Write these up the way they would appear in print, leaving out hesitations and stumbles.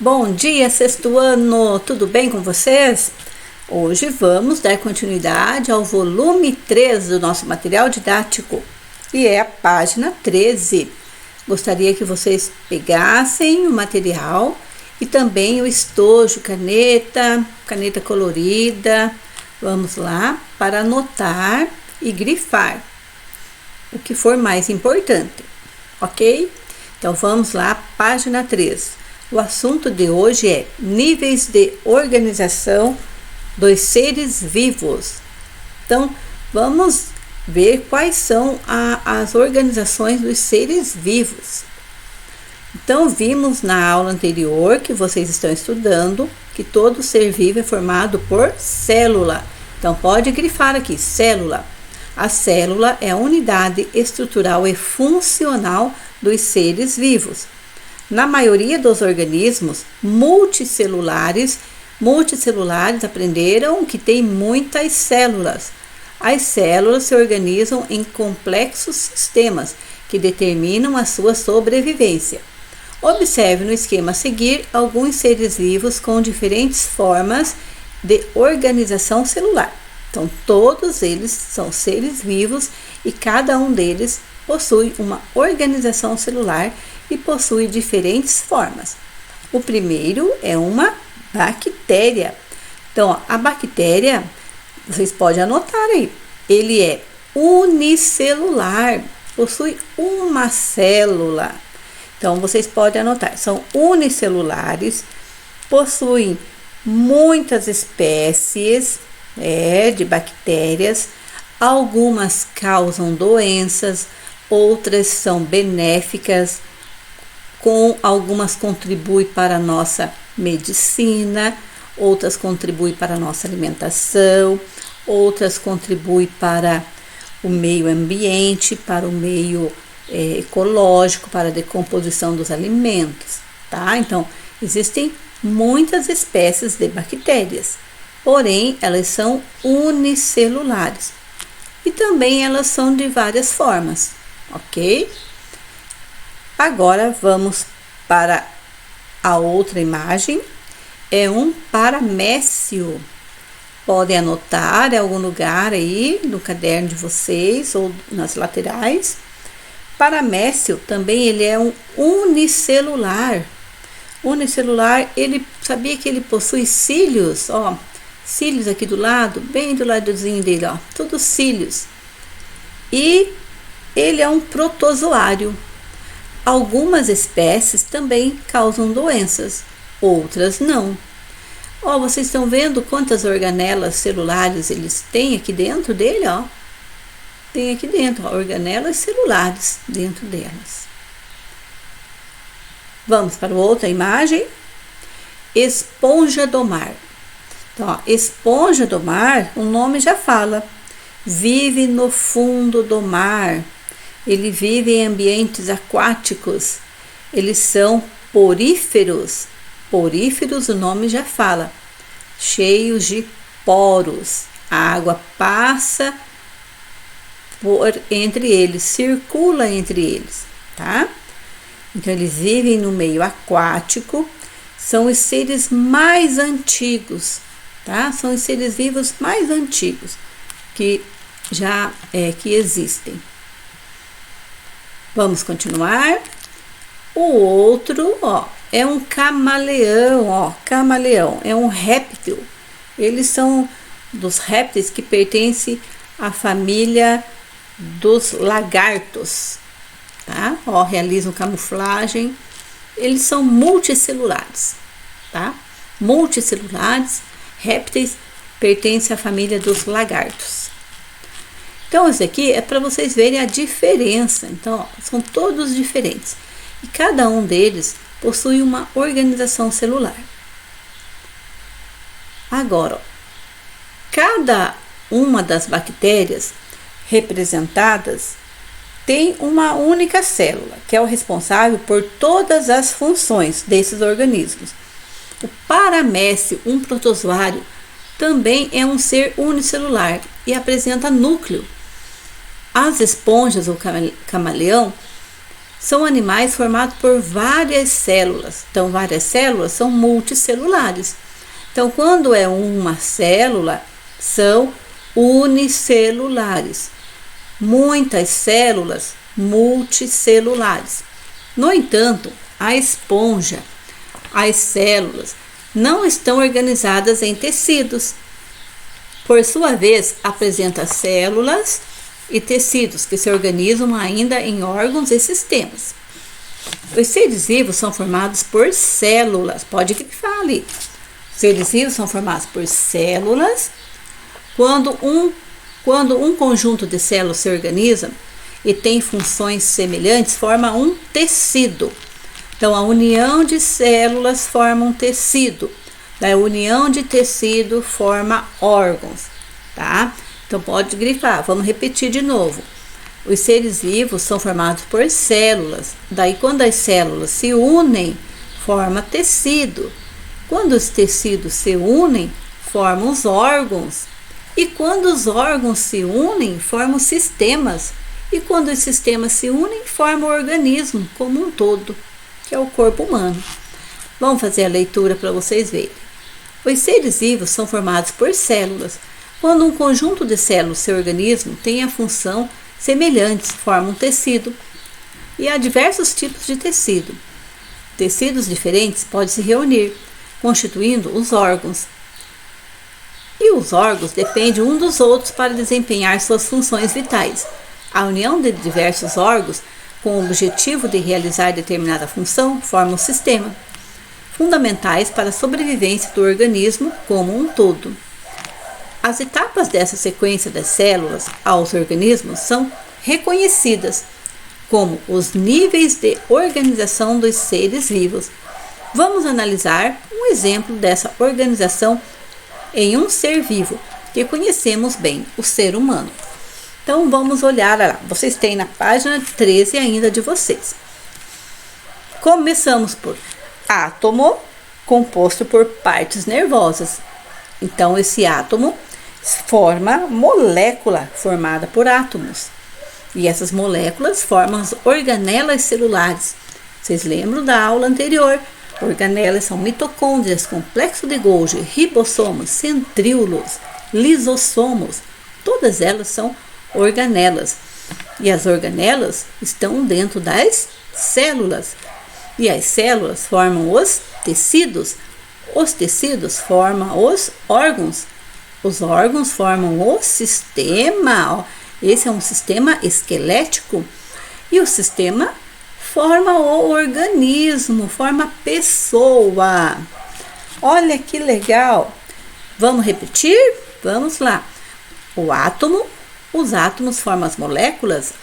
Bom dia, sexto ano! Tudo bem com vocês? Hoje vamos dar continuidade ao volume 3 do nosso material didático, e é a página 13. Gostaria que vocês pegassem o material e também o estojo, caneta colorida. Vamos lá para anotar e grifar o que for mais importante, ok? Então vamos lá, página 3. O assunto de hoje é níveis de organização dos seres vivos. Então, vamos ver quais são as organizações dos seres vivos. Então, vimos na aula anterior que vocês estão estudando que todo ser vivo é formado por célula. Então, pode grifar aqui, célula. A célula é a unidade estrutural e funcional dos seres vivos. Na maioria dos organismos multicelulares aprenderam que tem muitas células. As células se organizam em complexos sistemas que determinam a sua sobrevivência. Observe no esquema a seguir alguns seres vivos com diferentes formas de organização celular. Então, todos eles são seres vivos e cada um deles possui uma organização celular e possui diferentes formas. O primeiro é uma bactéria. Então, a bactéria, vocês podem anotar aí, ele é unicelular, possui uma célula. Então, vocês podem anotar, são unicelulares, possuem muitas espécies de bactérias, algumas causam doenças, outras são benéficas, algumas contribuem para a nossa medicina, outras contribuem para a nossa alimentação, outras contribuem para o meio ambiente, para o meio ecológico, para a decomposição dos alimentos, tá? Então, existem muitas espécies de bactérias, porém, elas são unicelulares e também elas são de várias formas, ok? Agora vamos para a outra imagem, é um paramécio. Podem anotar em algum lugar aí no caderno de vocês ou nas laterais. Paramécio também ele é um unicelular. Unicelular, ele sabia que ele possui cílios, ó, cílios aqui do lado, bem do ladozinho dele, ó, todos cílios. E ele é um protozoário. Algumas espécies também causam doenças, outras não. Ó, vocês estão vendo quantas organelas celulares eles têm aqui dentro dele, ó? Tem aqui dentro, ó, organelas celulares dentro delas. Vamos para outra imagem. Esponja do mar. Então, ó, esponja do mar, o nome já fala. Vive no fundo do mar. Ele vive em ambientes aquáticos. Eles são poríferos. Poríferos, o nome já fala. Cheios de poros. A água passa entre eles, circula entre eles, tá? Então, eles vivem no meio aquático. São os seres mais antigos, tá? São os seres vivos mais antigos que que existem. Vamos continuar. O outro, ó, é um camaleão, ó, camaleão, é um réptil. Eles são dos répteis que pertencem à família dos lagartos, tá? Ó, realizam camuflagem. Eles são multicelulares, tá? Multicelulares, répteis, pertencem à família dos lagartos. Então, esse aqui é para vocês verem a diferença. Então, ó, são todos diferentes. E cada um deles possui uma organização celular. Agora, ó, cada uma das bactérias representadas tem uma única célula, que é o responsável por todas as funções desses organismos. O paramécio, um protozoário, também é um ser unicelular e apresenta núcleo. As esponjas ou camaleão são animais formados por várias células. Então, várias células são multicelulares. Então, quando é uma célula, são unicelulares. Muitas células, multicelulares. No entanto, a esponja, as células, não estão organizadas em tecidos. Por sua vez, apresenta células e tecidos que se organizam ainda em órgãos e sistemas. Os seres vivos são formados por células. Pode grifar ali. Seres vivos são formados por células. Quando um conjunto de células se organiza e tem funções semelhantes, forma um tecido. Então, a união de células forma um tecido. Da união de tecido forma órgãos, tá? Então, pode grifar. Vamos repetir de novo. Os seres vivos são formados por células. Daí, quando as células se unem, forma tecido. Quando os tecidos se unem, formam os órgãos. E quando os órgãos se unem, formam sistemas. E quando os sistemas se unem, formam o organismo como um todo, que é o corpo humano. Vamos fazer a leitura para vocês verem. Os seres vivos são formados por células. Quando um conjunto de células do seu organismo tem a função semelhantes, forma um tecido. E há diversos tipos de tecido. Tecidos diferentes podem se reunir, constituindo os órgãos. E os órgãos dependem um dos outros para desempenhar suas funções vitais. A união de diversos órgãos com o objetivo de realizar determinada função forma um sistema, fundamentais para a sobrevivência do organismo como um todo. As etapas dessa sequência das células aos organismos são reconhecidas como os níveis de organização dos seres vivos. Vamos analisar um exemplo dessa organização em um ser vivo que conhecemos bem, o ser humano. Então, vamos olhar lá. Vocês têm na página 13 ainda de vocês. Começamos por átomo, composto por partes nervosas. Então, esse átomo forma molécula formada por átomos. E essas moléculas formam as organelas celulares. Vocês lembram da aula anterior? Organelas são mitocôndrias, complexo de Golgi, ribossomos, centríolos, lisossomos. Todas elas são organelas. E as organelas estão dentro das células. E as células formam os tecidos. Os tecidos formam os órgãos. Os órgãos formam o sistema. Esse é um sistema esquelético. E o sistema forma o organismo, forma a pessoa. Olha que legal. Vamos repetir? Vamos lá. O átomo, os átomos formam as moléculas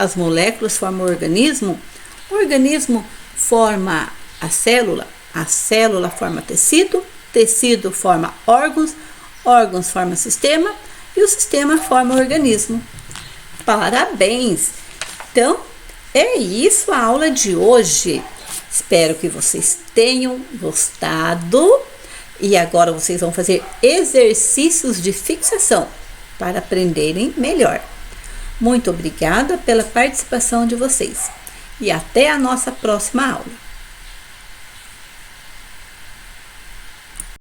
formam o organismo forma a célula forma tecido, tecido forma órgãos, órgãos forma sistema e o sistema forma o organismo. Parabéns! Então, é isso a aula de hoje. Espero que vocês tenham gostado. E agora vocês vão fazer exercícios de fixação para aprenderem melhor. Muito obrigada pela participação de vocês. E até a nossa próxima aula.